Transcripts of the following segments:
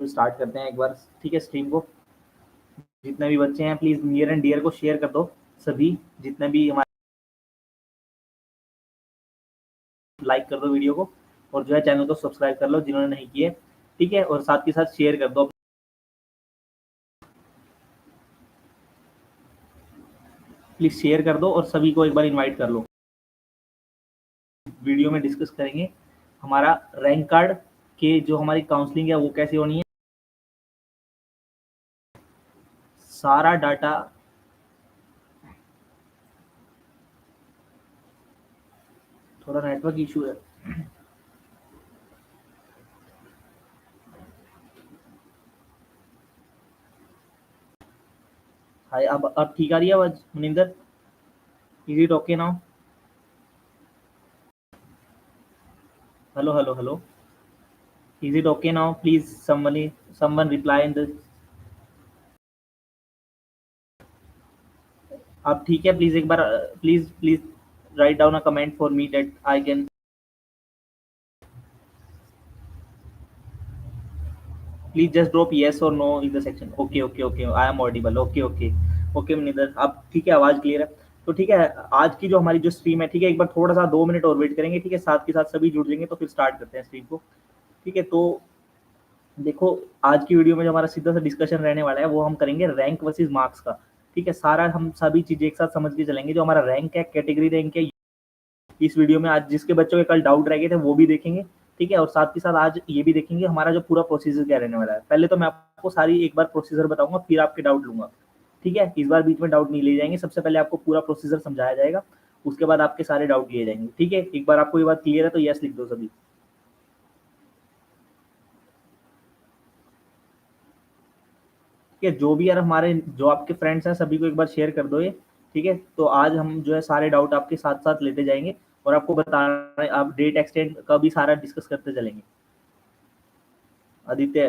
Start करते हैं एक बार, ठीक है, स्ट्रीम को। जितने भी बच्चे हैं प्लीज नियर एंड डियर को शेयर कर दो, सभी जितने भी हमारे, लाइक कर दो वीडियो को, और जो है चैनल को सब्सक्राइब कर लो जिन्होंने नहीं किए, ठीक है, और साथ के साथ शेयर कर दो, प्लीज शेयर कर दो और सभी को एक बार इनवाइट कर लो। वीडियो में डिस्कस करेंगे हमारा रैंक कार्ड के जो हमारी काउंसलिंग है वो कैसे होनी है, सारा डाटा। थोड़ा नेटवर्क इशू है। हाय, अब ठीक आ रही है आवाज Maninder? Is it okay now? Hello hello hello, is it okay now? Please someone reply in the, आप ठीक है? प्लीज एक बार, please please write down a comment for me that I can, please just drop yes और no in the section. Okay okay okay, I am audible. Okay okay okay Maninder, अब ठीक है, आवाज क्लियर है। तो ठीक है, आज की जो हमारी जो स्ट्रीम है, ठीक है, एक बार थोड़ा सा 2 मिनट और वेट करेंगे, ठीक है, साथ के साथ सभी जुड़ जाएंगे तो फिर स्टार्ट करते हैं स्ट्रीम को, ठीक है। तो देखो, आज की वीडियो में जो हमारा सीधा सा डिस्कशन रहने वाला है वो हम करेंगे रैंक वर्सेस मार्क्स का, ठीक है। सारा हम सभी चीजें एक साथ समझ के चलेंगे, जो हमारा रैंक है, कैटेगरी रैंक है, इस वीडियो में आज जिसके बच्चों के कल डाउट रह गए थे वो भी देखेंगे, ठीक है, और साथ के साथ आज ये भी देखेंगे हमारा जो पूरा प्रोसीजर क्या रहने वाला है। पहले तो मैं आपको सारी एक बार प्रोसीजर बताऊंगा, फिर आपके डाउट लूंगा, ठीक है। इस बार बीच में डाउट नहीं लिए जाएंगे, सबसे पहले आपको पूरा प्रोसीजर समझाया जाएगा, उसके बाद आपके सारे डाउट लिए जाएंगे, ठीक है। एक बार आपको ये बात क्लियर है तो यस लिख दो सभी, ठीक है। जो भी यार हमारे जो आपके फ्रेंड्स हैं सभी को एक बार शेयर कर दो ये, ठीक है। तो आज हम जो है सारे डाउट आपके साथ साथ लेते जाएंगे और आपको बताना, आप डेट एक्सटेंड का भी सारा डिस्कस करते चलेंगे। आदित्य,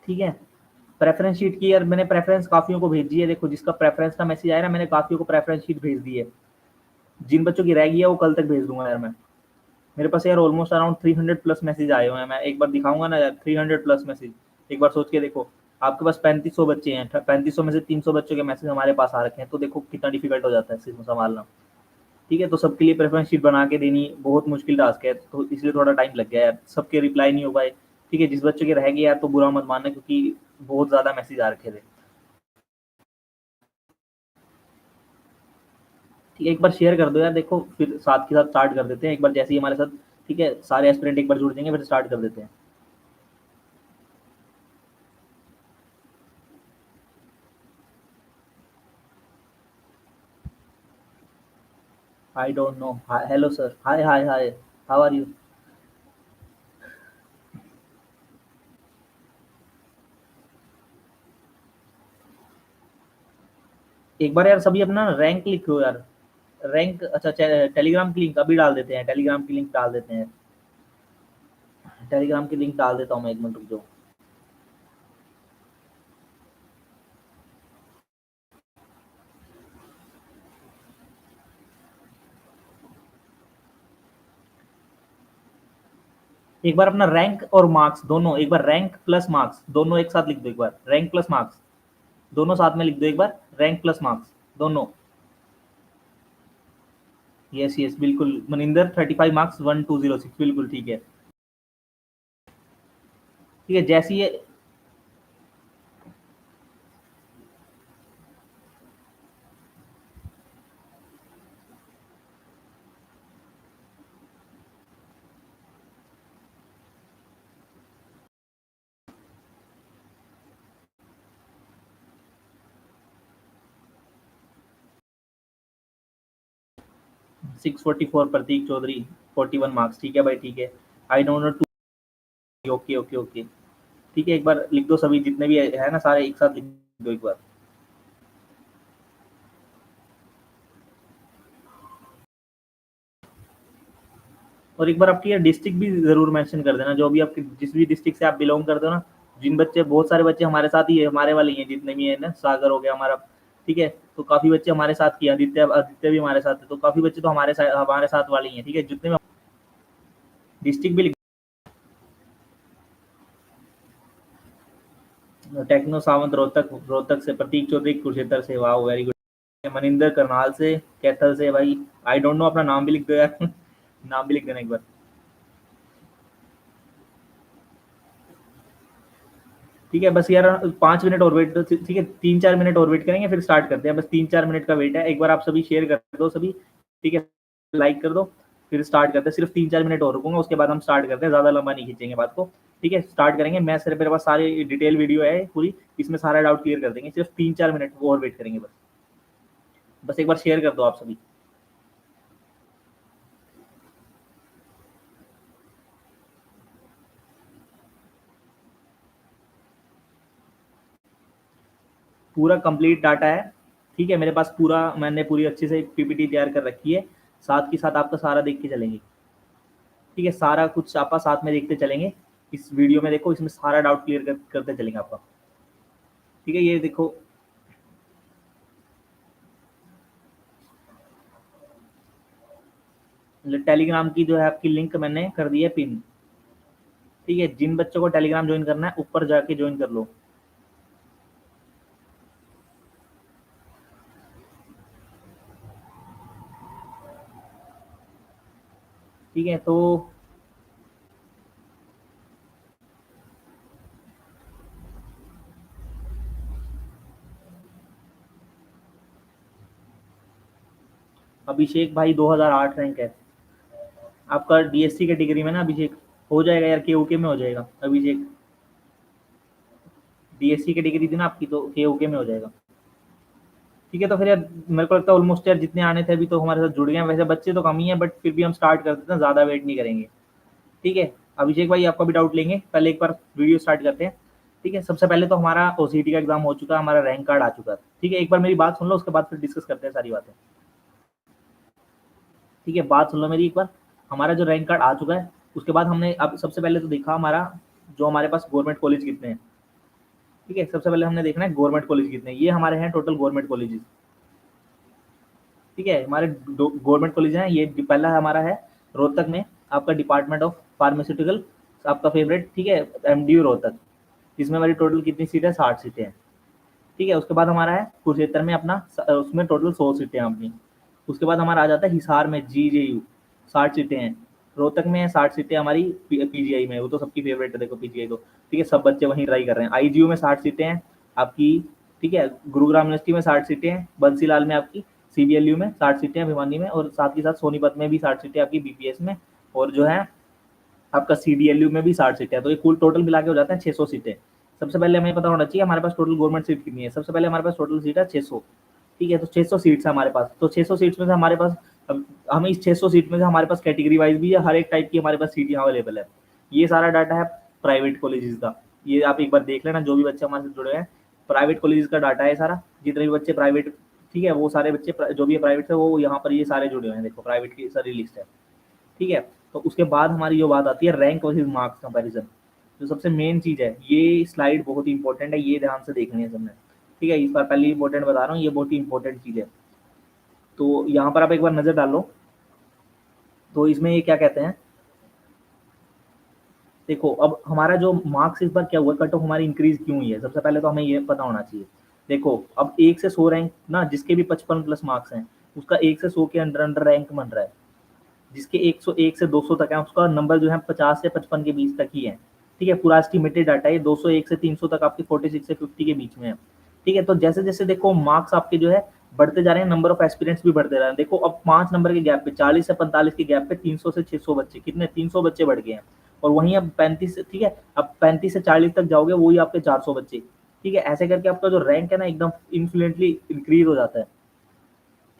ठीक है। प्रेफरेंस शीट की यार मैंने प्रेफरेंस काफियों को भेज दी है, देखो जिसका प्रेफरेंस का मैसेज आया ना, मैंने काफियों को प्रेफरेंस शीट भेज दी है। जिन बच्चों की रह गई है वो कल तक भेज दूंगा यार मैं। मेरे पास यार ऑलमोस्ट अराउंड 300 प्लस मैसेज आए हुए हैं, मैं एक बार दिखाऊंगा ना यार, 300 प्लस मैसेज। एक बार सोच के देखो, आपके पास 3500 बच्चे हैं, 3500 में से 300 बच्चों के मैसेज हमारे पास आ रखे हैं, तो देखो कितना डिफिकल्ट हो जाता है सिर्फ संभालना, ठीक है। तो सबके लिए प्रेफरेंस शीट बना के देनी बहुत मुश्किल टास्क है, तो इसलिए थोड़ा टाइम लग गया यार, सबके रिप्लाई नहीं हो पाए, ठीक है। जिस बच्चों के रह गए यार तो बुरा मत मानना, क्योंकि बहुत ज्यादा मैसेज आ रखे थे, ठीक है। एक बार शेयर कर दो यार, देखो फिर साथ के साथ स्टार्ट कर देते हैं एक बार, जैसे ही हमारे साथ, ठीक है, सारे एस्पिरेंट एक बार जुड़ जाएंगे फिर स्टार्ट कर देते हैं। I don't know, hello sir, hi hi hi, how are you? एक बार यार सभी अपना रैंक लिखो यार, रैंक, अच्छा टेलीग्राम की लिंक अभी डाल देते हैं, टेलीग्राम की लिंक डाल देते हैं, टेलीग्राम की लिंक डाल देता हूँ मैं, एक मिनट रुक जाओ। एक बार अपना रैंक और मार्क्स दोनों, एक बार रैंक प्लस मार्क्स दोनों एक साथ लिख दो, एक बार रैंक प्लस मार्क्स दोनों साथ में लिख दो, एक बार रैंक प्लस मार्क्स दोनों। यस यस बिल्कुल मनिंदर, 35 मार्क्स 1206, बिल्कुल ठीक है, ठीक है। जैसे ये 644 प्रतीक चौधरी, 41 मार्क्स, ठीक है भाई, ठीक है। I don't know too, okay okay okay, ठीक है। एक बार लिख दो सभी जितने भी है ना, सारे एक साथ लिख दो एक बार। और एक बार आपकी ये डिस्ट्रिक्ट भी जरूर मेंशन कर देना, जो भी आपके जिस भी डिस्ट्रिक्ट से आप बिलोंग करते हो ना। जिन बच्चे, बहुत सारे बच्चे हमारे साथ ही है, हमारे वाले ही हैं जितने भी है ना, सागर हो गया हमारा, ठीक है। तो काफी बच्चे हमारे साथ किए, आदित्य आदित्य भी हमारे साथ है, तो काफी बच्चे तो हमारे साथ वाले ही हैं, ठीक है, जितने भी। डिस्ट्रिक्ट भी लिख, टेक्नो सावंत रोहतक, रोहतक से, प्रतीक चौधरी कुरुक्षेत्र से, वाह वेरी गुड, मनिंदर करनाल से, कैथल से, भाई आई डोंट नो, अपना नाम भी लिख दो यार नाम भी लिख देना एक बार। ठीक है, बस यार 5 मिनट और वेट, ठीक है 3-4 मिनट और वेट करेंगे, फिर स्टार्ट करते हैं, बस 3-4 मिनट का वेट है, एक बार आप सभी शेयर कर दो सभी, ठीक है लाइक कर दो, फिर स्टार्ट करते हैं, सिर्फ 3-4 मिनट और रुकूंगा, उसके बाद हम स्टार्ट करते हैं, ज़्यादा लंबा नहीं खींचेंगे बात को, ठीक है स्टार्ट करेंगे, मैं सिर्फ, मेरे पास सारी डिटेल वीडियो है पूरी, इसमें सारा डाउट क्लियर कर देंगे, सिर्फ 3-4 मिनट और वेट करेंगे, बस बस एक बार शेयर कर दो आप सभी। पूरा कंप्लीट डाटा है, ठीक है मेरे पास पूरा, मैंने पूरी अच्छे से पीपीटी तैयार कर रखी है, साथ के साथ आपका सारा देख के चलेंगे, ठीक है सारा कुछ आपका साथ में देखते चलेंगे, इस वीडियो में देखो, इसमें सारा डाउट क्लियर करते चलेंगे आपका, ठीक है ये देखो, टेलीग्राम की जो है आपकी लिंक मैंने कर दी है पिन, ठीक है जिन बच्चों को टेलीग्राम ज्वाइन करना है ऊपर जाके ज्वाइन कर लो, ठीक है तो अभिषेक भाई 2008 रैंक है आपका डीएससी कैटेगरी में ना अभिषेक, हो जाएगा यार, केओके में हो जाएगा अभिषेक, डीएससी कैटेगरी थी ना आपकी, तो केओके में हो जाएगा, ठीक है तो फिर यार मेरे को लगता है ऑलमोस्ट यार जितने आने थे अभी तो हमारे साथ जुड़ गए हैं, वैसे बच्चे तो कम ही हैं, बट फिर भी हम स्टार्ट कर देते हैं, ज़्यादा वेट नहीं करेंगे, ठीक है अभिषेक भाई आपका भी डाउट लेंगे, पहले एक बार वीडियो स्टार्ट करते हैं, ठीक है सबसे पहले तो हमारा ओसीटी का एग्जाम हो चुका है, हमारा रैंक कार्ड आ चुका है, ठीक है एक बार मेरी बात सुन लो, उसके बाद फिर डिस्कस करते हैं सारी बातें, ठीक है बात सुन लो मेरी एक बार, हमारा जो रैंक कार्ड आ चुका है, उसके बाद हमने अब सबसे पहले तो देखा हमारा जो हमारे पास गवर्नमेंट कॉलेज कितने हैं, ठीक है सबसे पहले हमने देखना है गवर्नमेंट कॉलेज कितने हैं, ये हमारे हैं टोटल गवर्नमेंट कॉलेजेस, ठीक है हमारे गवर्नमेंट कॉलेज हैं, ये पहला हमारा है रोहतक में, आपका डिपार्टमेंट ऑफ फार्मास्यूटिकल, आपका फेवरेट, ठीक है एमडीयू रोहतक, इसमें हमारी टोटल कितनी सीटें, 60 सीटें हैं, ठीक है उसके बाद हमारा है कुरुक्षेत्र में अपना, उसमें टोटल 100 सीटें हैं अपनी, उसके बाद हमारा आ जाता है हिसार में जीजेयू, 60 सीटें हैं, रोहतक में 60 सीटें हमारी पीजीआई में, वो तो सबकी फेवरेट है देखो पीजीआई तो, ठीक है सब बच्चे वहीं ट्राई कर रहे हैं, आईजीयू में 60 सीटें हैं आपकी, ठीक है गुरुग्राम यूनिवर्सिटी में 60 सीटें हैं, बंसीलाल में आपकी, सीबीएलयू में 60 सीटें हैं भिवानी में, और साथ ही साथ सोनीपत में भी 60 सीटें आपकी बीपीएस में, और जो है आपका सीडीएलयू में भी 60 सीटें हैं, तो ये कुल टोटल मिला के हो जाते हैं 600 सीटें। सबसे पहले हमें पता होना चाहिए हमारे पास टोटल गवर्नमेंट सीट कितनी है, सबसे पहले हमारे पास टोटल सीट है 600, ठीक है तो 600 सीट्स है हमारे पास, तो 600 सीट्स में से हमारे पास, अब हमें इस 600 सीट में से हमारे पास कैटेगरी वाइज भी है, हर एक टाइप की हमारे पास सीट यहाँ अवेलेबल है, ये सारा डाटा है प्राइवेट कॉलेजेस का, ये आप एक बार देख लेना, जो भी बच्चे हमारे से जुड़े हैं प्राइवेट कॉलेजेस का डाटा है सारा, जितने भी बच्चे प्राइवेट, ठीक है वो सारे बच्चे जो भी प्राइवेट है वो यहाँ पर ये सारे जुड़े हुए हैं, देखो प्राइवेट की सारी लिस्ट है, ठीक है तो उसके बाद हमारी जो बात आती है रैंक वर्सेस मार्क्स कंपैरिजन, जो सबसे मेन चीज़ है, ये स्लाइड बहुत ही इंपॉर्टेंट है, ये ध्यान से देखनी है सबने, ठीक है इस बार पहले इंपॉर्टेंट बता रहा हूँ, ये बहुत ही इंपॉर्टेंट चीज़ है, तो यहाँ पर आप एक बार नज़र डालो, तो इसमें ये क्या कहते हैं, देखो अब हमारा जो मार्क्स इस बार क्या हुआ, कट ऑफ हमारी इंक्रीज क्यों हुई है, सबसे पहले तो हमें ये पता होना चाहिए, देखो अब 1 से 100 रैंक ना, जिसके भी 55+ मार्क्स हैं उसका 1 से 100 के अंडर अंडर रैंक बन रहा है, जिसके 101 से 200 तक है उसका नंबर जो है 50 से 55 के बीच तक ही है, ठीक है पूरा एस्टिमेटेड डाटा है, 201 से 300 तक आपके 46 से 50 के बीच में है, ठीक है तो जैसे जैसे देखो मार्क्स आपके जो है बढ़ते जा रहे हैं, नंबर ऑफ एस्पिरेंट्स भी बढ़ते जा रहे हैं, देखो अब 5 नंबर के गैप पे, 40 से 45 के गैप पे 300 से 600 बच्चे, कितने 300 बच्चे बढ़ गए हैं, और वहीं अब 35 से, ठीक है अब 35 से 40 तक जाओगे वही आपके 400 बच्चे, ठीक है ऐसे करके आपका जो रैंक है ना एकदम इन्फ्लुएंटली इंक्रीज हो जाता है,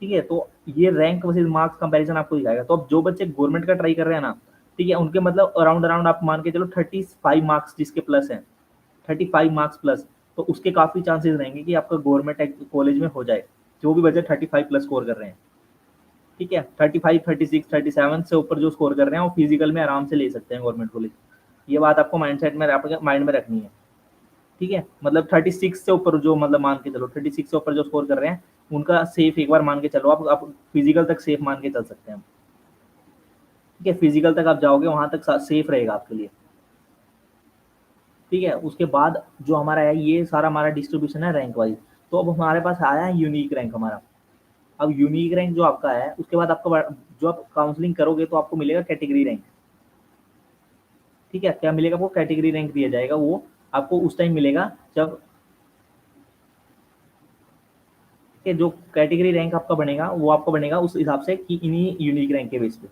ठीक है तो ये रैंक वर्सेस मार्क्स कंपैरिजन आपको दिखाएगा, तो अब जो बच्चे गवर्नमेंट का ट्राई कर रहे हैं ना, ठीक है उनके मतलब अराउंड अराउंड आप मान के चलो 35 मार्क्स जिसके प्लस हैं, 35 मार्क्स प्लस, तो उसके काफ़ी चांसेस रहेंगे कि आपका गवर्नमेंट कॉलेज में हो जाए, जो भी बच्चे 35+ स्कोर कर रहे हैं, ठीक है 35, 36, 37 से ऊपर जो स्कोर कर रहे हैं वो फिजिकल में आराम से ले सकते हैं गवर्नमेंट कॉलेज, ये बात आपको माइंडसेट में आपके माइंड में रखनी है, ठीक है मतलब 36 से ऊपर जो मतलब मान के चलो 36 से ऊपर जो स्कोर कर रहे हैं उनका सेफ एक बार मान के चलो, आप फिजिकल तक सेफ मान के चल सकते हैं, ठीक है, फिजिकल तक आप जाओगे वहां तक सेफ रहेगा आपके लिए। ठीक है, उसके बाद जो हमारा है ये सारा हमारा डिस्ट्रीब्यूशन है रैंक वाइज। तो अब हमारे पास आया है यूनिक रैंक हमारा। अब यूनिक रैंक जो आपका है उसके बाद आपका जो आप काउंसलिंग करोगे तो आपको मिलेगा कैटेगरी रैंक। ठीक है, क्या मिलेगा, आपको कैटेगरी रैंक दिया जाएगा, वो आपको उस टाइम मिलेगा जब कि जो कैटेगरी रैंक आपका बनेगा वो आपका बनेगा उस हिसाब से कि इन्हीं यूनिक रैंक के बेस पे।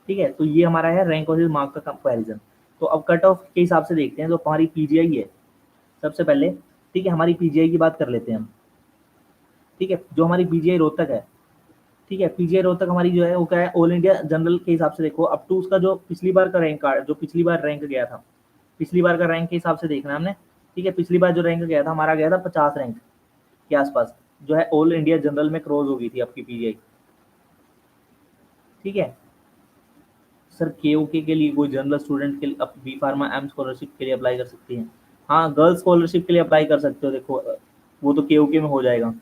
ठीक है, तो ये हमारा है रैंक वर्सेस मार्क का कंपैरिजन। तो अब कट ऑफ के हिसाब से देखते हैं जो हमारी पीजीआई है सबसे पहले। ठीक है, हमारी पीजीआई की बात कर लेते हैं हम। ठीक है, जो हमारी पीजीआई रोहतक है, ठीक है, पीजीआई रोहतक हमारी जो है वो क्या है, ऑल इंडिया जनरल के हिसाब से देखो अप टू उसका जो पिछली बार का रैंक कार्ड जो पिछली बार रैंक गया था, पिछली बार का रैंक के हिसाब से देखना है हमने। ठीक है, पिछली बार जो रैंक गया था हमारा गया था 50 रैंक के आसपास, जो है ऑल इंडिया जनरल में क्रॉस हो गई थी आपकी पीजीआई। ठीक है सर, केओके के लिए कोई जनरल स्टूडेंट के लिए अब बी फार्मा एम स्कॉलरशिप के लिए अप्लाई कर सकती हैं। हाँ, गर्ल्स स्कॉलरशिप के लिए अप्लाई कर सकते हो, देखो वो तो केओके में हो जाएगा।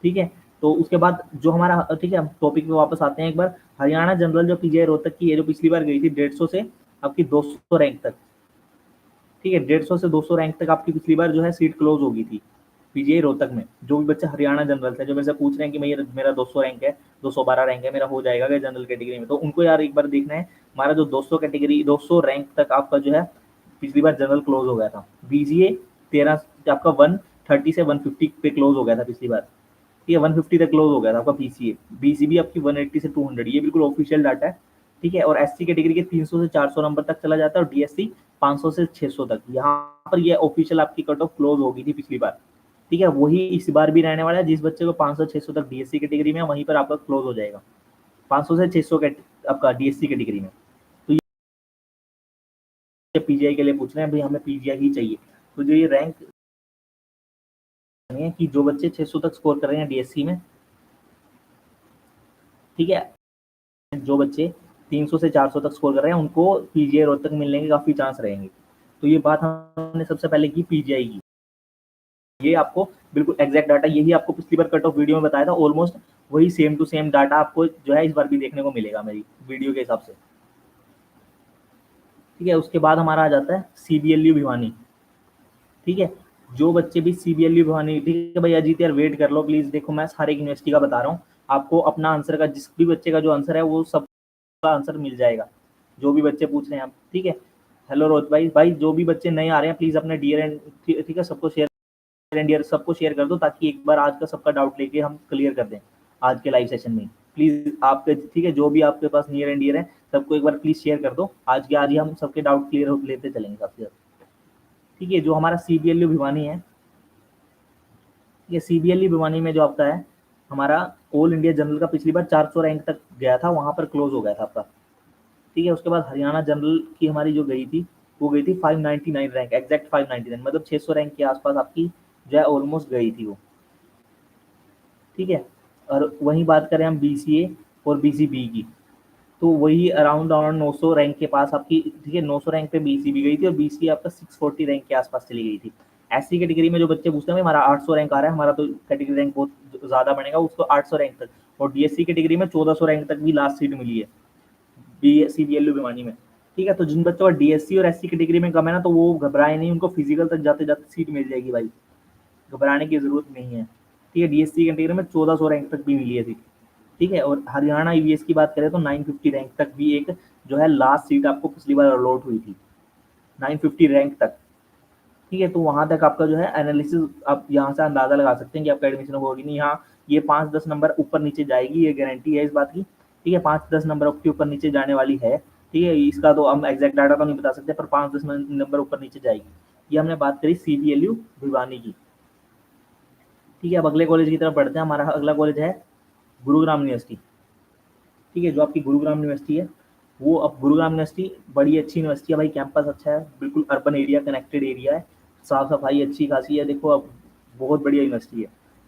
ठीक है, तो उसके बाद जो हमारा ठीक है, हम टॉपिक पे वापस आते हैं एक बार। हरियाणा जनरल जो पीजीआई रोहतक की है जो पिछली बार गई थी 150 से आपकी 200 रैंक तक। ठीक है, 150 से 200 रैंक तक आपकी पिछली बार जो है सीट क्लोज हो गई थी पीजीआई रोहतक में। जो भी बच्चे हरियाणा जनरल थे जो मेरे से पूछ रहे हैं कि मेरा मेरा 200 रैंक है, 212 रैंक है, मेरा हो जाएगा क्या जनरल कैटेगरी में, तो उनको यार एक बार देखना है हमारा जो 200 कैटेगरी 200 रैंक तक आपका जो है पिछली बार जनरल क्लोज हो गया था। बीजीए 13 आपका 130 से 150 पे क्लोज हो गया था पिछली बार। ठीक है, 150 तक क्लोज हो गया था आपका पीसीए। बीसीबी आपकी 180 से 200, ये बिल्कुल ऑफिशियल डाटा है। ठीक है, और एससी कैटेगरी के 300 से 400 नंबर तक चला जाता है और डीएससी 500 से 600 तक। यहाँ पर ये ऑफिशियल आपकी कट ऑफ क्लोज हो गई थी पिछली बार। ठीक है, वही इस बार भी रहने वाला है, जिस बच्चे को 500-600 तक डीएससी कैटेगरी में वहीं पर आपका क्लोज हो जाएगा 500 से 600 आपका डीएससी कैटेगरी में। तो ये पीजीआई के लिए पूछ रहे हैं भाई हमें पीजीआई ही चाहिए, तो जो ये रैंक है कि जो बच्चे 600 तक स्कोर कर रहे हैं डीएससी में, ठीक है, जो बच्चे 300 से 400 तक स्कोर कर रहे हैं उनको पीजीआई रोहतक मिलने के काफी चांस रहेंगे। तो ये बात हमने सबसे पहले की पीजीआई की। ये आपको बिल्कुल एग्जैक्ट डाटा यही आपको पिछली बार कट ऑफ वीडियो में बताया था, ऑलमोस्ट वही सेम टू सेम डाटा आपको जो है इस बार भी देखने को मिलेगा मेरी वीडियो के हिसाब से। ठीक है, उसके बाद हमारा आ जाता है सीबीएलयू भिवानी। ठीक है, जो बच्चे भी सीबीएलयू भिवानी, ठीक है भैया अजीत यार वेट कर लो प्लीज, देखो मैं हर एक यूनिवर्सिटी का बता रहा हूँ आपको, अपना आंसर का जिस भी बच्चे का जो आंसर है वो सबका आंसर मिल जाएगा जो भी बच्चे पूछ रहे हैं आप। ठीक है, हेलो रोहित भाई, जो भी बच्चे नए आ रहे हैं प्लीज अपने डियर एंड ठीक है सबको शेयर एंड ईयर सबको शेयर कर दो, ताकि एक बार आज का सबका डाउट लेके हम क्लियर कर दें आज के लाइव सेशन में। प्लीज आपके ठीक है जो भी आपके पास नियर एंड ईयर है सबको एक बार प्लीज शेयर कर दो, आज के आज ही हम सबके डाउट क्लियर लेते चलेंगे सबसे ज्यादा। ठीक है, जो हमारा सीबीएलयू भिवानी है, ये सीबीएलयू भिवानी में जो आपका है हमारा ऑल इंडिया जनरल का पिछली बार 400 रैंक तक गया था, वहां पर क्लोज हो गया था आपका। ठीक है, उसके बाद हरियाणा जनरल की हमारी जो गई थी वो गई थी 599 रैंक, एग्जैक्ट 599, मतलब 600 रैंक के आसपास आपकी जो है ऑलमोस्ट गई थी वो। ठीक है, और वहीं बात करें हम बीसीए और बीसीबी की, तो वही अराउंड अराउंड 900 रैंक के पास आपकी, ठीक है, 900 रैंक पे बीसीबी गई थी और बीसीए आपका 640 रैंक के आसपास चली गई थी। एससी कैटेगरी में जो बच्चे पूछते हैं हमारा 800 रैंक आ रहा है, हमारा तो कैटेगरी रैंक बहुत ज्यादा बनेगा उसको 800 रैंक तक, और डीएससी कैटेगरी में 1400 रैंक तक भी लास्ट सीट मिली है सीबीएलयू भिवानी में। ठीक है, तो जिन बच्चों का डीएससी और एससी कैटेगरी में कम है ना, तो वो घबराए नहीं, उनको फिजिकल तक जाते जाते सीट मिल जाएगी भाई, घबराने की जरूरत नहीं है। ठीक है, डीएससी कैटेगरी में 1400 रैंक तक भी मिली है सीट। ठीक है, और हरियाणा ईवीएस की बात करें तो 950 रैंक तक भी एक जो है लास्ट सीट आपको पिछली बार अलॉट हुई थी 950 रैंक तक। ठीक है, तो वहां तक आपका जो है एनालिसिस आप यहाँ से अंदाजा लगा सकते हैं कि आपका एडमिशन होगी नहीं, यहाँ ये 5-10 नंबर ऊपर नीचे जाएगी, ये गारंटी है इस बात की। ठीक है, 5-10 नंबर के ऊपर नीचे जाने वाली है। ठीक है, इसका तो हम एग्जैक्ट डाटा तो नहीं बता सकते, पर 5-10 नंबर ऊपर नीचे जाएगी। ये हमने बात करी सीबीएलयू भिवानी की। ठीक है, अब अगले कॉलेज की तरफ बढ़ते हैं। हमारा अगला कॉलेज है गुरुग्राम यूनिवर्सिटी। ठीक है, जो आपकी गुरुग्राम यूनिवर्सिटी है वो, अब गुरुग्राम यूनिवर्सिटी बड़ी अच्छी यूनिवर्सिटी है भाई, कैंपस अच्छा है, बिल्कुल अर्बन एरिया कनेक्टेड एरिया है, साफ सफाई अच्छी खासी है, देखो अब बहुत बढ़िया यूनिवर्सिटी है।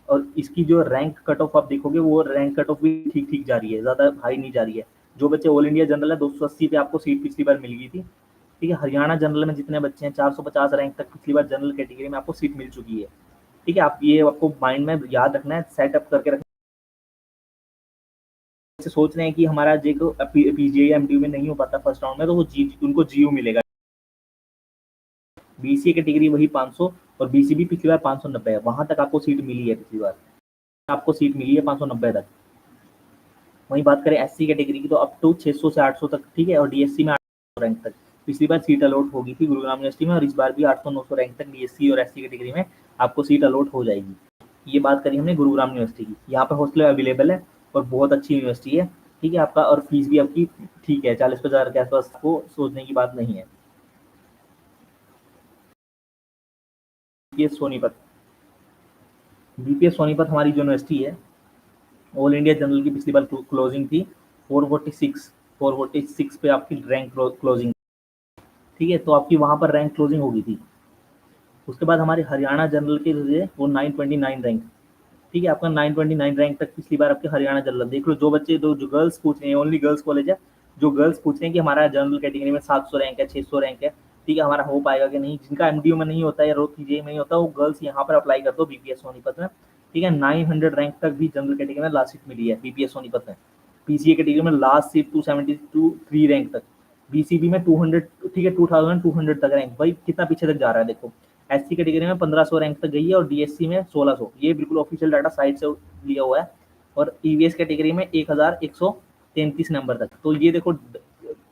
और इसकी जो रैंक कट ऑफ आप देखोगे वो रैंक कट ऑफ भी ठीक ठीक जा रही है, ज़्यादा हाई नहीं जा रही है। जो बच्चे ऑल इंडिया जनरल है 280 पे आपको सीट पिछली बार मिल गई थी। ठीक है, हरियाणा जनरल में जितने बच्चे हैं 450 रैंक तक पिछली बार जनरल कैटेगरी में आपको सीट मिल चुकी है। ठीक है, आप ये आपको माइंड में याद रखना है, सेटअप करके रखना सोच रहे हैं कि हमारा जो पीजीआई एमडीयू में नहीं हो पाता फर्स्ट राउंड में, तो वो उनको जीयू मिलेगा। बीसीए कैटेगरी वही 500 और बीसीबी पिछली बार 590 है, वहां तक आपको सीट मिली है। पिछली बार आपको सीट मिली है 590 तक। वहीं बात करें एससी कैटेगरी की, तो अप टू 600 से 800 तक, ठीक है। और डीएससी में 800 रैंक तक पिछली बार सीट अलॉट होगी थी गुरुग्राम यूनिवर्सिटी में, और इस बार भी 800-900 रैंक तक डीएससी और एससी कैटेगरी में आपको सीट अलॉट हो जाएगी। ये बात करी हमने गुरुग्राम यूनिवर्सिटी की। यहाँ पर हॉस्टल अवेलेबल है और बहुत अच्छी यूनिवर्सिटी है, ठीक है आपका। और फीस भी आपकी ठीक है, 40,000 के आसपास, को सोचने की बात नहीं है। बीपीएस सोनीपत, बीपीएस सोनीपत हमारी जो यूनिवर्सिटी है, ऑल इंडिया जनरल की पिछली बार क्लोजिंग थी 446 पे आपकी रैंक क्लोजिंग, ठीक है। तो आपकी वहाँ पर रैंक क्लोजिंग हो गई थी। उसके बाद हमारे हरियाणा जनरल के जो है वो 929 रैंक, ठीक है। आपका 929 रैंक तक पिछली बार आपके हरियाणा जनरल। देख लो, जो बच्चे जो गर्ल्स पूछ रहे हैं, ओनली गर्ल्स कॉलेज है, जो गर्ल्स पूछ रहे हैं कि हमारा जनरल कैटेगरी में 700 रैंक है, 600 रैंक है, ठीक है, हमारा हो पाएगा कि नहीं। जिनका एमडीयू में नहीं होता है या रोड पीजीआई में नहीं होता, वो गर्ल्स यहाँ पर अप्लाई कर दो बीपीएस सोनीपत में, ठीक है। 900 रैंक तक भी जनरल कैटेगरी में लास्ट सीट मिली है बीपीएस सोनीपत में। पीसीए कैटेगरी में लास्ट सीट 273 रैंक तक, बीसीबी में 200, ठीक है, 2200 तक रैंक। भाई कितना पीछे तक जा रहा है देखो। एससी कैटेगरी में 1500 रैंक तक गई है और डीएससी में 1600, ये बिल्कुल ऑफिशियल डाटा साइट से लिया हुआ है। और ईवीएस कैटेगरी में 1133 नंबर तक। तो ये देखो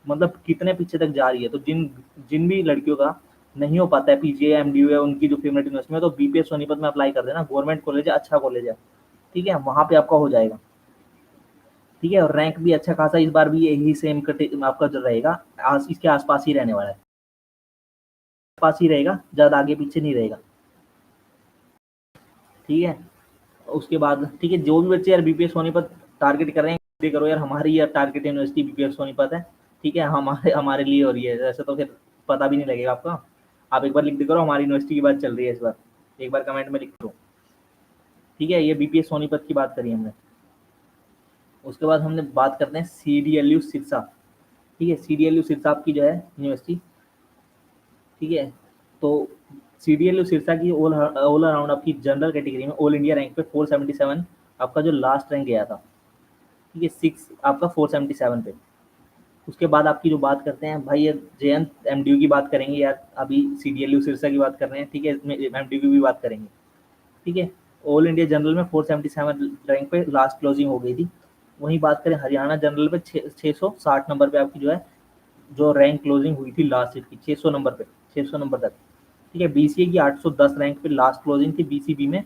मतलब कितने पीछे तक जा रही है। तो जिन जिन भी लड़कियों का नहीं हो पाता है पीजीआई एमडीयू है, उनकी जो फेवरेट यूनिवर्सिटी में, तो बीपीएस सोनीपत में अप्लाई कर देना। गवर्नमेंट कॉलेज है, अच्छा कॉलेज है, ठीक है, वहाँ पे आपका हो जाएगा, ठीक है। और रैंक भी अच्छा खासा इस बार भी यही सेम आपका जो रहेगा, इसके आसपास ही रहने वाला है, पास ही रहेगा, ज़्यादा आगे पीछे नहीं रहेगा, ठीक है। उसके बाद ठीक है, जो भी बच्चे यार बीपीएस सोनीपत टारगेट कर रहे हैं, ये करो यार, हमारी यार टारगेट यूनिवर्सिटी बीपीएस सोनीपत है, ठीक है। हमारे हमारे लिए हो रही है, ऐसे तो फिर पता भी नहीं लगेगा आपका। आप एक बार लिख दे करो हमारी यूनिवर्सिटी की बात चल रही है इस बार, एक बार कमेंट में लिख दो, ठीक है। ये बीपीएस सोनीपत की बात करी हमने। उसके बाद हमने बात करते हैं सीडीएलयू सिरसा, ठीक है। सीडीएलयू सिरसा आपकी जो है यूनिवर्सिटी, ठीक है। तो सीडीएलयू सिरसा की ऑल अराउंड आपकी जनरल कैटेगरी में ऑल इंडिया रैंक पे 477 आपका जो लास्ट रैंक गया था, ठीक है। 6 आपका 477 पे। उसके बाद आपकी जो बात करते हैं भाई, ये जयंत एमडीयू की बात करेंगे यार, अभी सीडीएलयू सिरसा की बात कर रहे हैं, ठीक है। इसमें एमडीयू की भी बात करेंगे, ठीक है। ऑल इंडिया जनरल में 477 रैंक पे लास्ट क्लोजिंग हो गई थी। वहीं बात करें हरियाणा जनरल पे 660 नंबर पे आपकी जो है जो रैंक क्लोजिंग हुई थी लास्ट सीट की, 600 नंबर पे, 600 नंबर तक, ठीक है। बीसीए की 810 रैंक पे लास्ट क्लोजिंग थी। बीसीबी में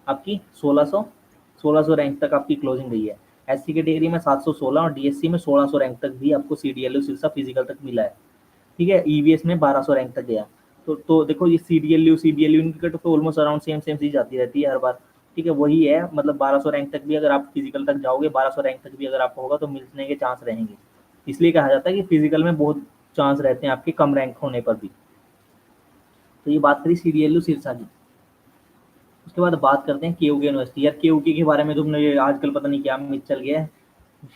आपकी 1600 रैंक तक आपकी क्लोजिंग गई है। एससी कैटेगरी में 716 और डीएससी में 1600 रैंक तक भी आपको सीडीएलयू सिरसा फिजिकल तक मिला है, ठीक है। ईवीएस में 1200 रैंक तक गया। तो देखो ये सीडीएलयू इनकी कट तो ऑलमोस्ट अराउंड सेम सेम सी जाती रहती है हर बार, ठीक है। वही है, मतलब 1200 रैंक तक भी अगर आप फिजिकल तक जाओगे, 1200 रैंक तक भी अगर आपको होगा तो मिलने के चांस रहेंगे। इसलिए कहा जाता है कि फिजिकल में बहुत चांस रहते हैं आपके कम रैंक होने पर भी। तो ये बात करी सीडीएलयू सिरसा की। उसके बाद बात करते हैं केयूके यूनिवर्सिटी। यार केयूके के बारे में तुमने ये आजकल पता नहीं क्या मिथ चल गया है,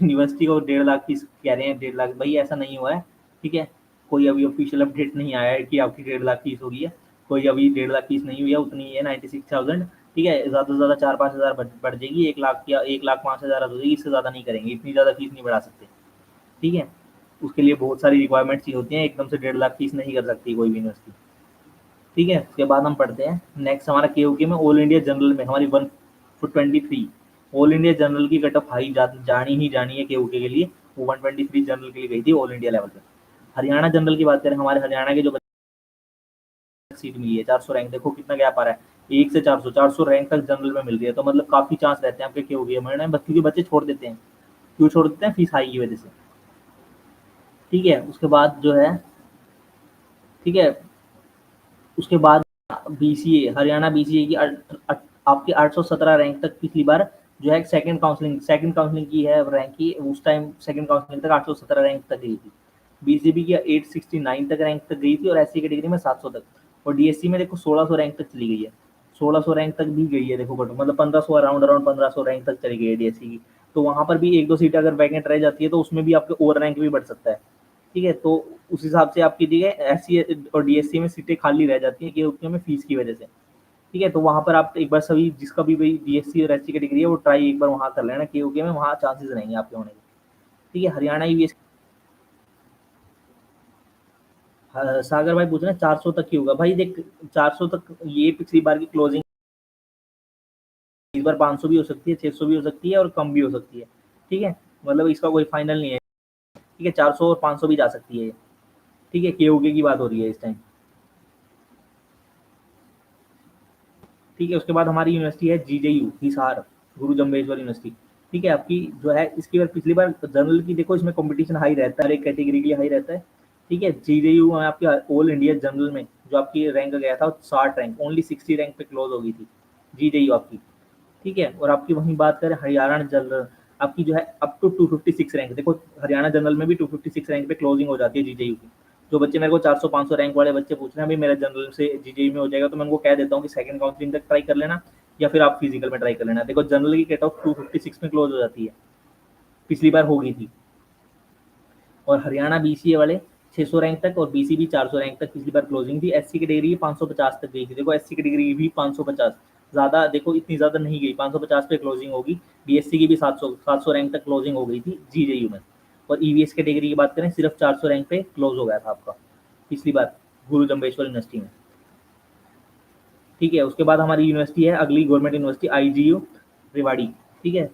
यूनिवर्सिटी को 1.5 लाख फीस कह रहे हैं, 1.5 लाख। भाई ऐसा नहीं हुआ है, ठीक है। कोई अभी ऑफिशियल अपडेट नहीं आया है कि आपकी 1.5 लाख फीस होगी है। कोई अभी 1.5 लाख फीस नहीं हुई है, उतनी है 96,000, ठीक है। ज़्यादा से ज़्यादा 4-5 हज़ार बढ़ जाएगी, 1 लाख या 1,05,000 हो जाएगी, इससे ज़्यादा नहीं करेंगे, इतनी ज़्यादा फीस नहीं बढ़ा सकते, ठीक है। उसके लिए बहुत सारी रिक्वायरमेंट्स होती हैं, एकदम से 1.5 लाख फीस नहीं कर सकती कोई भी यूनिवर्सिटी, ठीक है। उसके बाद हम पढ़ते हैं नेक्स्ट हमारा केयूके में ऑल इंडिया जनरल में हमारी 123 ऑल इंडिया जनरल की कट ऑफ हाई जानी ही जानी है केयूके के लिए, वो 123 जनरल के लिए गई थी ऑल इंडिया लेवल पे। हरियाणा जनरल की बात करें, हमारे हरियाणा के जो सीट मिली है 400 रैंक, देखो कितना गैप आ रहा है, 1 से 400 रैंक तक जनरल में मिल रही है। तो मतलब काफी चांस रहते हैं आपके केयूके में, क्योंकि बच्चे छोड़ देते हैं। क्यों छोड़ देते हैं? फीस हाई की वजह से, ठीक है। उसके बाद जो है, ठीक है, उसके बाद बीसीए, हरियाणा बीसीए की आपके 817 रैंक तक पिछली बार जो है सेकंड काउंसलिंग की है रैंक की, उस टाइम सेकंड काउंसलिंग तक 817 रैंक तक गई थी। बीसीबी की 869 तक रैंक तक गई थी और एससी कैटेगरी में 700 तक। और डीएससी में देखो 1600 रैंक तक चली गई है, 1600 रैंक तक भी गई है देखो, बट मतलब 1500 अराउंड 1500 रैंक तक चली गई है डीएससी की। तो वहां पर भी 1-2 सीट अगर वैकेंट रह जाती है तो उसमें भी आपके और रैंक भी बढ़ सकता है, ठीक है। तो उस हिसाब से आपकी दी है एससी और डीएससी में सीटें खाली रह जाती हैं क्योंकि में फीस की वजह से, ठीक है। तो वहाँ पर आप एक बार सभी जिसका भी भाई डीएससी और एससी कैटेगरी है वो ट्राई एक बार वहाँ कर लेना, क्योंकि में वहाँ चांसेस रहेंगे आपके होने के, ठीक है। हरियाणा ईवीएस सागर भाई पूछ रहे हैं 400 तक ही होगा भाई, देख 400 तक ये पिछली बार की क्लोजिंग, इस बार 500 भी हो सकती है, 600 भी हो सकती है और कम भी हो सकती है, ठीक है। मतलब इसका कोई फाइनल नहीं है, ठीक है। 400 और 500 भी जा सकती है ये, ठीक है। केओके की बात हो रही है इस टाइम, ठीक है। उसके बाद हमारी यूनिवर्सिटी है जीजेयू हिसार, गुरु जम्बेश्वर यूनिवर्सिटी, ठीक है। आपकी जो है इसकी बार पिछली बार जनरल की देखो, इसमें कंपटीशन हाई रहता है, हर एक कैटेगरी के लिए हाई रहता है, ठीक है। जीजेयू में आपकी ऑल इंडिया जनरल में जो आपकी रैंक गया था 60 रैंक, ओनली 60 रैंक पे क्लोज हो गई थी जीजेयू आपकी, ठीक है। और आपकी वहीं बात करें हरियाणा जनरल, आपकी जो है अप टू 256 रैंक, देखो हरियाणा जनरल में भी 256 रैंक पे क्लोजिंग हो जाती है जीजेयू की। जो बच्चे मेरे को 400-500 रैंक वाले बच्चे पूछ रहे हैं अभी मेरा जनरल से जीजेयू में हो जाएगा, तो मैं उनको कह देता हूँ कि सेकंड काउंसलिंग तक ट्राई कर लेना, या फिर आप फिजिकल में ट्राई कर लेना। देखो जनरल की कट ऑफ 256 में क्लोज हो जाती है, पिछली बार हो गई थी। और हरियाणा बीसीए वाले 600 रैंक तक और बीसी भी 400 रैंक तक पिछली बार क्लोजिंग थी। एससी की डिग्री 550 तक गई थी, देखो एससी की डिग्री भी 550, ज़्यादा देखो इतनी ज़्यादा नहीं गई, 550 पे क्लोजिंग होगी। बीएससी की भी 700 रैंक तक क्लोजिंग हो गई थी जीजेयू में। और ईवीएस कैटेगरी की बात करें सिर्फ 400 रैंक पे क्लोज हो गया था आपका पिछली बार गुरु जम्बेश्वर यूनिवर्सिटी में, ठीक है। उसके बाद हमारी यूनिवर्सिटी है अगली गवर्नमेंट यूनिवर्सिटी आईजीयू रेवाड़ी, ठीक है।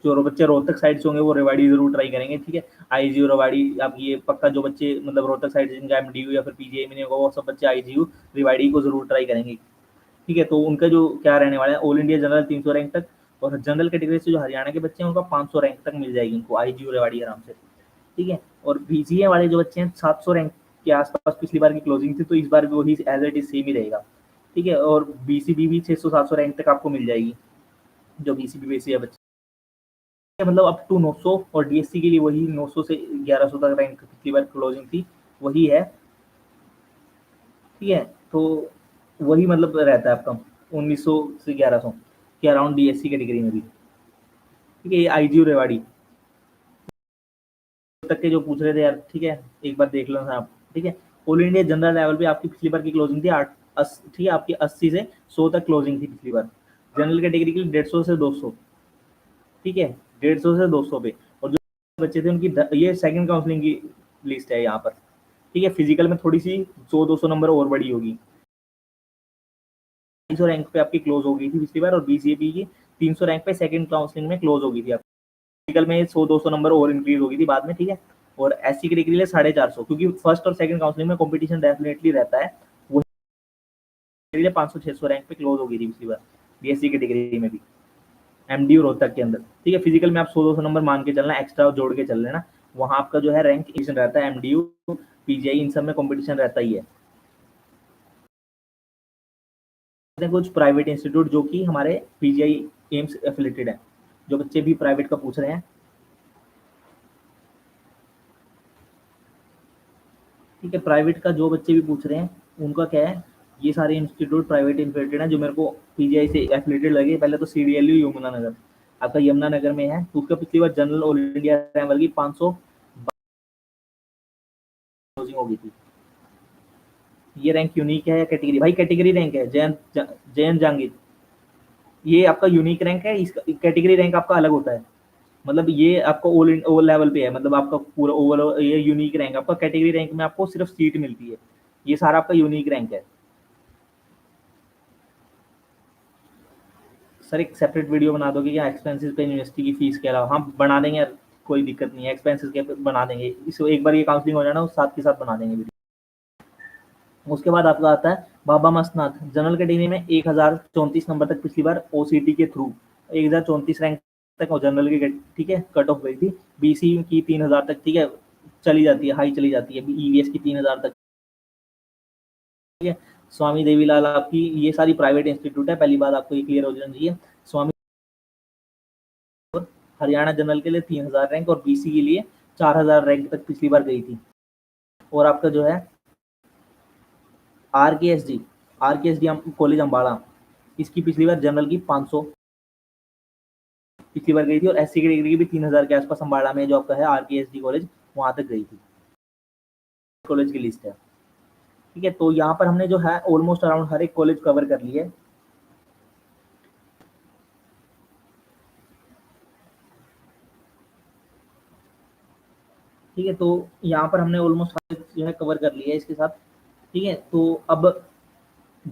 जो बच्चे रोहतक साइड से होंगे वो रेवाड़ी जरूर ट्राई करेंगे, ठीक है। आईजीयू रेवाड़ी, आप ये पक्का जो बच्चे मतलब रोहतक साइड से जिनका एमडीयू या फिर पीजीआई में नहीं होगा वो सब बच्चे आईजीयू रेवाड़ी को जरूर ट्राई करेंगे, ठीक है। तो उनका जो क्या रहने वाला है, ऑल इंडिया जनरल 300 रैंक तक, और जनरल कैटेगरी से जो हरियाणा के बच्चे हैं उनका 500 रैंक तक मिल जाएगी उनको आईजीयू रेवाड़ी आराम से, ठीक है। और बीसीए वाले जो बच्चे हैं 700 रैंक के आसपास पिछली बार की क्लोजिंग थी, तो इस बार भी वही एज इट इज सेम ही रहेगा, ठीक है। और बीसीबी भी 600-700 रैंक तक आपको मिल जाएगी, जो बीसीबी बेसी है बच्चे, मतलब अप टू 900। और डीएससी के लिए वही 900 से 1100 तक रैंक पिछली बार क्लोजिंग थी, वही है, ठीक है। तो वही मतलब रहता है आपका 1900 से 1100 के अराउंड डीएससी कैटेगरी में भी, ठीक है। ये आईजीयू रेवाड़ी तक के जो पूछ रहे थे यार, ठीक है, एक बार देख लो आप, ठीक है। ऑल इंडिया जनरल लेवल पे आपकी पिछली बार की क्लोजिंग थी 8, ठीक है, आपकी 80 से 100 तक क्लोजिंग थी पिछली बार। जनरल कैटेगरी के लिए 150 से 200, ठीक है, 150 से 200 पे। और जो बच्चे थे उनकी ये सेकंड काउंसलिंग की लिस्ट है यहाँ पर, ठीक है। फिजिकल में थोड़ी सी 100-200 नंबर और बड़ी होगी, 300 रैंक पे आपकी क्लोज हो गई थी पिछली बार, और बीसीएपी की 300 रैंक पे सेकंड काउंसलिंग में क्लोज हो गई थी। फिजिकल में 100-200 नंबर और इंक्रीज होगी थी बाद में, ठीक है। और एससी कैटेगरी के लिए 450, क्योंकि फर्स्ट और सेकंड काउंसलिंग में कंपटीशन डेफिनेटली रहता है, वो के लिए 500-600 रैंक पे क्लोज हो गई थी पिछली बार बीएससी कैटेगरी में भी, एमडीयू रोहतक के अंदर, ठीक है। फिजिकल में आप 100-200 नंबर मान के चलना, एक्स्ट्रा जोड़ के चल लेना, वहाँ आपका जो है रैंक रहता है। एमडीयू पीजीआई इन सब में कंपटीशन रहता ही है। कुछ प्राइवेट इंस्टीट्यूट जो कि हमारे पीजीआई एम्स एफिलेटेड है, जो बच्चे भी प्राइवेट का पूछ रहे हैं, ठीक है। प्राइवेट का जो बच्चे भी पूछ रहे हैं उनका क्या है, ये सारे इंस्टीट्यूट प्राइवेट एफिलेटेड हैं जो मेरे को पीजीआई से एफिलेटेड लगे। पहले तो सीडीएलयू यमुनानगर, आपका यमुनानगर में है, तो उसका पिछली बार जनरल ऑल इंडिया रैंक की 500 क्लोजिंग हो गई थी। ये रैंक यूनिक है या कैटेगरी, भाई कैटेगरी रैंक है जयंत जहांगीर, ये आपका यूनिक रैंक है, इसका कैटेगरी रैंक आपका अलग होता है। मतलब ये आपका ऑल लेवल पे है, मतलब आपका पूरा ओवरऑल ये यूनिक रैंक, आपका कैटेगरी रैंक में आपको सिर्फ सीट मिलती है, ये सारा आपका यूनिक रैंक है। सर एक सेपरेट वीडियो बना दोगे क्या एक्सपेंसेस पे यूनिवर्सिटी की फीस के अलावा? हाँ बना देंगे यार, कोई दिक्कत नहीं है, एक्सपेंसेस के बना देंगे, इसको एक बार ये काउंसलिंग हो जाना उस साथ के साथ बना देंगे वीडियो। उसके बाद आपका आता है बाबा मस्तनाथ, जनरल कैटेगरी में 1034 नंबर तक पिछली बार ओसीटी के थ्रू 1034 रैंक तक जनरल की, ठीक है, कट ऑफ गई थी। बीसी की 3000 तक, ठीक है, चली जाती है, हाई चली जाती है, ईवीएस की 3000 तक, ठीक है। स्वामी देवीलाल आपकी, ये सारी प्राइवेट इंस्टीट्यूट है, पहली बात आपको ये क्लियर हो जाना चाहिए। स्वामी हरियाणा जनरल के लिए 3000 रैंक और बीसी के लिए 4000 रैंक तक पिछली बार गई थी। और आपका जो है आर के एस डी कॉलेज अम्बाड़ा, इसकी पिछली बार जनरल की 500 पिछली बार गई थी, और एससी की डिग्री की भी 3000 के आसपास अम्बाड़ा में जो आपका है आर के एस डी कॉलेज, वहां तक गई थी। कॉलेज की लिस्ट है, ठीक है। तो यहाँ पर हमने जो है ऑलमोस्ट अराउंड हर एक कॉलेज कवर कर लिया है। ठीक है, तो यहाँ पर हमने ऑलमोस्ट जो है कवर कर लिया है इसके साथ। ठीक है, तो अब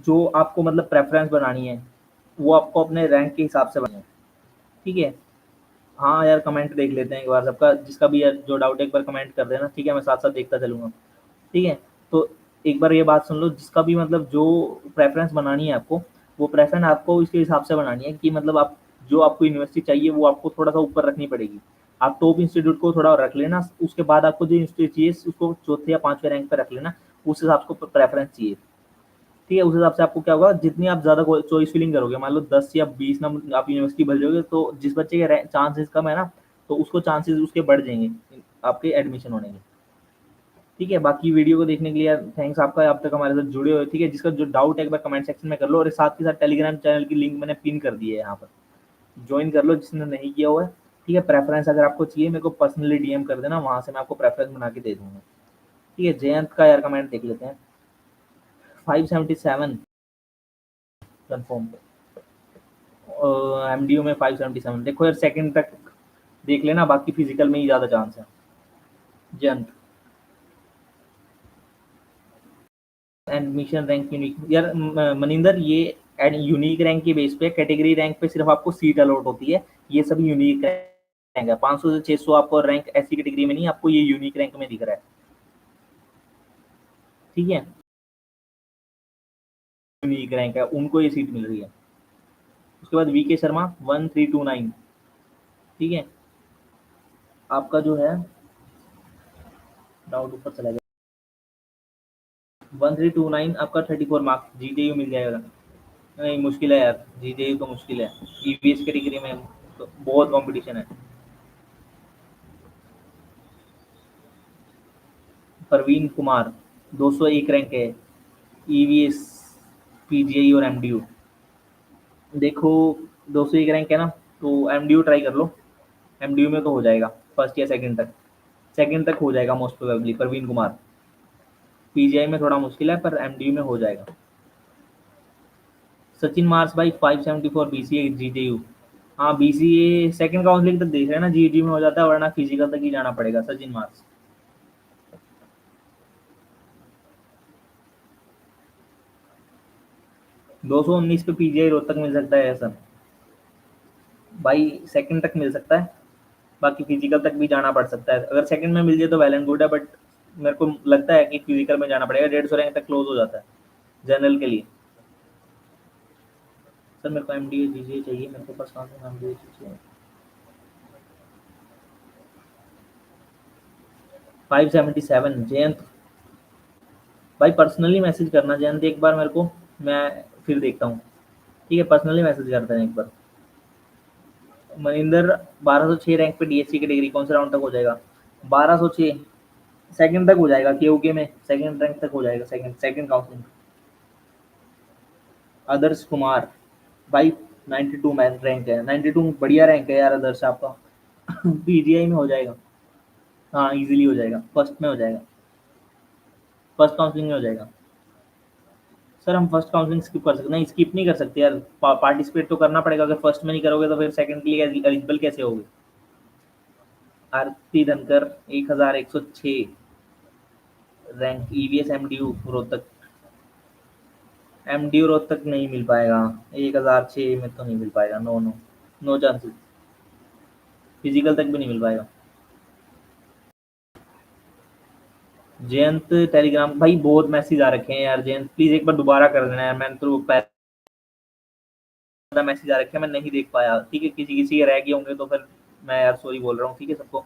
जो आपको मतलब प्रेफरेंस बनानी है वो आपको अपने रैंक के हिसाब से बनानी है। ठीक है, हाँ यार कमेंट देख लेते हैं एक बार सबका, जिसका भी यार जो डाउट है एक बार कमेंट कर देना। ठीक है, मैं साथ साथ देखता चलूँगा। ठीक है, तो एक बार ये बात सुन लो, जिसका भी मतलब जो प्रेफ़रेंस बनानी है आपको, वो प्रेफ़रेंस आपको इसके हिसाब से बनानी है कि मतलब आप जो आपको यूनिवर्सिटी चाहिए वो आपको थोड़ा-सा ऊपर रखनी पड़ेगी। आप टॉप इंस्टीट्यूट को थोड़ा रख लेना, उसके बाद आपको जो इंस्टीट्यूट चाहिए उसको चौथे या 5वें रैंक पे रख लेना, उस हिसाब से आपको प्रेफ़रेंस चाहिए। ठीक है, उस हिसाब से आपको क्या होगा, जितनी आप ज़्यादा चॉइस फिलिंग करोगे, मान लो 10 या 20 नंबर आप यूनिवर्सिटी भर जाओगे, तो जिस बच्चे के चांसेस कम है ना, तो उसको चांसेस उसके बढ़ जाएंगे आपके एडमिशन होने के। ठीक है, बाकी वीडियो को देखने के लिए यार थैंक्स आपका, अब तक हमारे साथ जुड़े हुए। ठीक है, जिसका जो डाउट है एक बार कमेंट सेक्शन में कर लो, और साथ के साथ टेलीग्राम चैनल की लिंक मैंने पिन कर दी है यहाँ पर, ज्वाइन कर लो जिसने नहीं किया हुआ है। ठीक है, प्रेफरेंस अगर आपको चाहिए मेरे को पर्सनली डीएम कर देना, वहाँ से मैं आपको प्रेफरेंस बना के दे दूंगा। ठीक है, जयंत का यार कमेंट देख लेते हैं। 577 कन्फर्म, एमडीयू में 577। देखो यार सेकंड तक देख लेना, बाकी फिजिकल में ही ज़्यादा चांस है। जयंत, एडमिशन रैंक यूनिक यार मनिंदर, ये एड यूनिक रैंक के बेस पे, कैटेगरी रैंक पे सिर्फ आपको सीट अलॉट होती है। ये सब यूनिक रैंक है। 500 से 600 आपको रैंक ऐसी कैटेगरी में नहीं, आपको ये यूनिक रैंक में दिख रहा है। ठीक है, यूनिक रैंक है, उनको ये सीट मिल रही है। उसके बाद वीके शर्मा 1329। ठीक है, आपका जो है डाउट ऊपर चला गया। 1329 आपका 34 मार्क्स जीटीयू मिल जाएगा। नहीं मुश्किल है यार, जीटीयू तो मुश्किल है, ईवीएस कैटेगरी में तो बहुत कंपटीशन है। परवीन कुमार 201 रैंक है, ईवीएस, पीजीआई और एमडीयू। देखो 201 रैंक है ना, तो एमडीयू ट्राई कर लो। एमडीयू में तो हो जाएगा फर्स्ट या सेकंड तक, सेकंड तक हो जाएगा most probably Parveen Kumar. PGI में थोड़ा मुश्किल है पर एमडीयू में हो जाएगा। सचिन मार्स भाई 574 बीसीए जीटीयू। हाँ बीसीए सेकंड काउंसलिंग तक देख रहे हैं ना, जीटी में हो जाता है, वरना फिजिकल तक ही जाना पड़ेगा। सचिन मार्स 219 पे पीजीआई रोहतक मिल सकता है ऐसा भाई, सेकंड तक मिल सकता है, बाकी फिजिकल तक भी जाना पड़ सकता है। अगर सेकंड में मिल जाए तो वेल एंड गुड है, बट मेरे को लगता है कि फिजिकल में जाना पड़ेगा। 150 रैंक तक क्लोज हो जाता है जनरल के लिए। सर मेरे को एमडीए दीजिए चाहिए, मेरे को पास एमडीए चाहिए। 577 जयंत भाई, पर्सनली मैसेज करना जयंत एक बार मेरे को, मैं फिर देखता हूँ। ठीक है, पर्सनली मैसेज करते हैं एक बार। मनिंदर 1206 रैंक पे डीएससी कैटेगरी कौन से राउंड तक हो जाएगा? 1206 सेकंड तक हो जाएगा, केओके में सेकंड रैंक तक हो जाएगा, second second counselling. Adarsh Kumar भाई 92 मैच रैंक है, 92 बढ़िया रैंक है यार आदर्श आपका। पीजीआई में हो जाएगा, हाँ इजीली हो जाएगा, फर्स्ट में हो जाएगा, फर्स्ट काउंसलिंग में हो जाएगा। सर हम फर्स्ट काउंसलिंग स्किप कर सकते नहीं, स्किप नहीं कर सकते यार, पार्टिसिपेट तो करना पड़ेगा। अगर फर्स्ट में नहीं करोगे तो फिर सेकंड के लिए एलिजिबल कैसे होगे? Aarti Dhankar 1106 rank, EVS MDU Rohtak. MDU Rohtak नहीं मिल पाएगा, 1006 में तो नहीं मिल पाएगा, no no, no chances, physical तक भी नहीं मिल पाएगा। जयंत टेलीग्राम भाई बहुत मैसेज आ रखे हैं यार, जयंत प्लीज एक बार दोबारा कर देना यार, मैंने तो मैसेज आ रखे हैं, मैं नहीं देख पाया। ठीक है, किसी किसी के रह गए होंगे तो फिर मैं यार सॉरी बोल रहा हूँ। ठीक है सबको,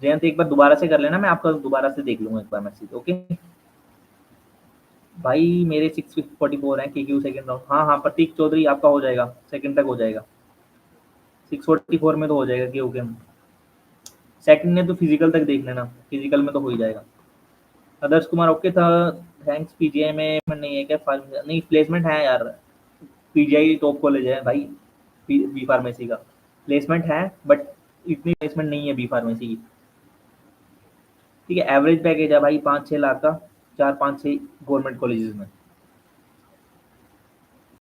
जयंत एक बार दोबारा से कर लेना, मैं आपका दोबारा से देख लूंगा एक बार मैसेज। ओके भाई, मेरे 644 हैं क्यू सेकंड राउंड। हाँ हाँ, प्रतीक चौधरी आपका हो जाएगा, सेकंड तक हो जाएगा, 644 में तो हो जाएगा क्यू के। सेकंड में तो फिजिकल तक देख लेना, फिजिकल में तो हो ही जाएगा। आदर्श कुमार ओके था, थैंक्स। पीजीआई में नहीं है क्या? नहीं प्लेसमेंट है यार, पीजीआई टॉप कॉलेज है भाई, बी फार्मेसी का प्लेसमेंट है, बट इतनी प्लेसमेंट नहीं है बी फार्मेसी की। ठीक है, एवरेज पैकेज है भाई 5-6 लाख का, 4-5-6 गवर्नमेंट कॉलेजेस में।